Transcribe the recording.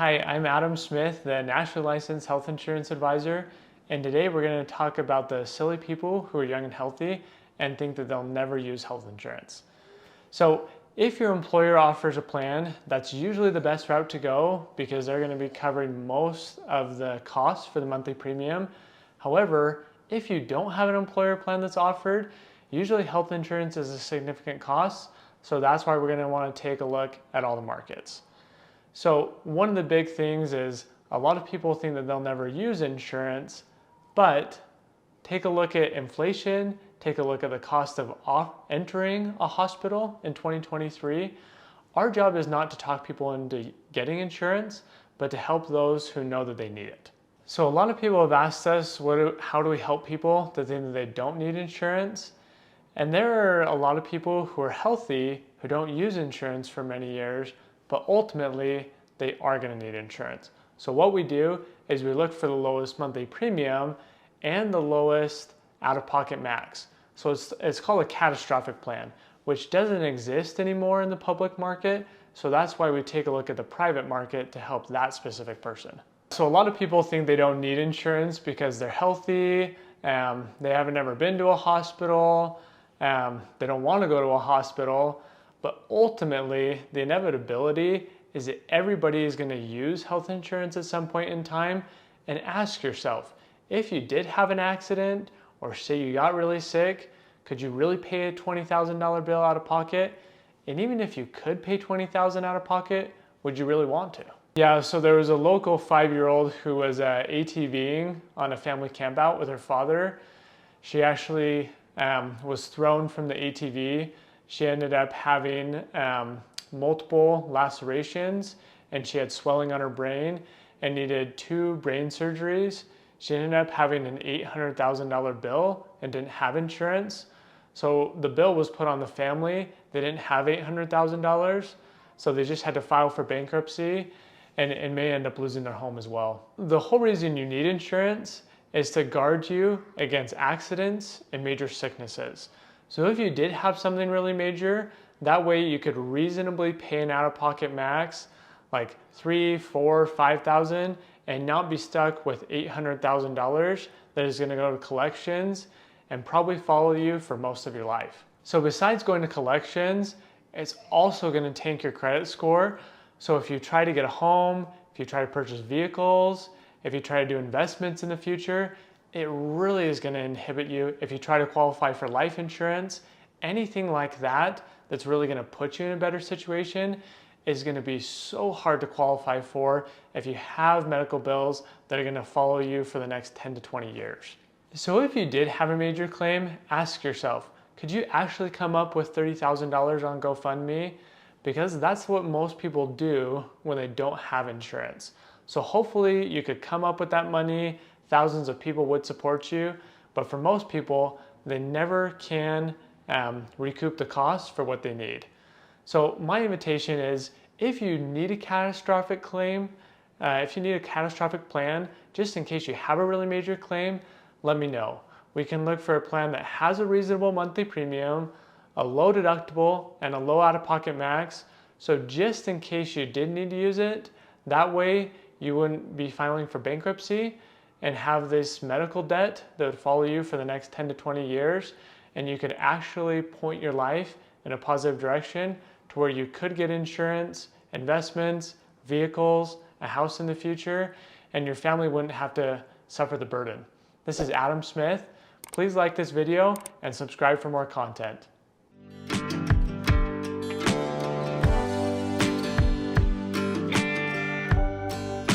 Hi, I'm Adam Smith, the Nationally Licensed Health Insurance Advisor, and today we're going to talk about the silly people who are young and healthy and think that they'll never use health insurance. So if your employer offers a plan, that's usually the best route to go because they're going to be covering most of the costs for the monthly premium. However, if you don't have an employer plan that's offered, usually health insurance is a significant cost, so that's why we're going to want to take a look at all the markets. So one of the big things is a lot of people think that they'll never use insurance, but take a look at inflation, take a look at the cost of entering a hospital in 2023. Our job is not to talk people into getting insurance, but to help those who know that they need it. So a lot of people have asked us, how do we help people that think that they don't need insurance? And there are a lot of people who are healthy who don't use insurance for many years, but ultimately they are going to need insurance. So what we do is we look for the lowest monthly premium and the lowest out-of-pocket max. So it's called a catastrophic plan, which doesn't exist anymore in the public market. So that's why we take a look at the private market to help that specific person. So a lot of people think they don't need insurance because they're healthy, they haven't ever been to a hospital, they don't want to go to a hospital. But ultimately, the inevitability is that everybody is going to use health insurance at some point in time. And ask yourself, if you did have an accident or say you got really sick, could you really pay a $20,000 bill out of pocket? And even if you could pay $20,000 out of pocket, would you really want to? Yeah, so there was a local 5-year-old who was ATVing on a family campout with her father. She actually was thrown from the ATV. She ended up having multiple lacerations and she had swelling on her brain and needed 2 brain surgeries. She ended up having an $800,000 bill and didn't have insurance. So the bill was put on the family. They didn't have $800,000, so they just had to file for bankruptcy and may end up losing their home as well. The whole reason you need insurance is to guard you against accidents and major sicknesses. So if you did have something really major, that way you could reasonably pay an out-of-pocket max like $3,000, $4,000, $5,000 and not be stuck with $800,000 that is going to go to collections and probably follow you for most of your life. So besides going to collections, it's also going to tank your credit score. So if you try to get a home, if you try to purchase vehicles, if you try to do investments in the future, it really is going to inhibit you. If you try to qualify for life insurance, anything like that that's really going to put you in a better situation is going to be so hard to qualify for if you have medical bills that are going to follow you for the next 10 to 20 years. So if you did have a major claim, ask yourself, could you actually come up with $30,000 on GoFundMe? Because that's what most people do when they don't have insurance. So hopefully you could come up with that money. Thousands of people would support you, but for most people, they never can recoup the costs for what they need. So my invitation is, if you need a catastrophic claim, if you need a catastrophic plan, just in case you have a really major claim, let me know. We can look for a plan that has a reasonable monthly premium, a low deductible, and a low out-of-pocket max. So just in case you did need to use it, that way you wouldn't be filing for bankruptcy and have this medical debt that would follow you for the next 10 to 20 years. And you could actually point your life in a positive direction to where you could get insurance, investments, vehicles, a house in the future, and your family wouldn't have to suffer the burden. This is Adam Smith. Please like this video and subscribe for more content.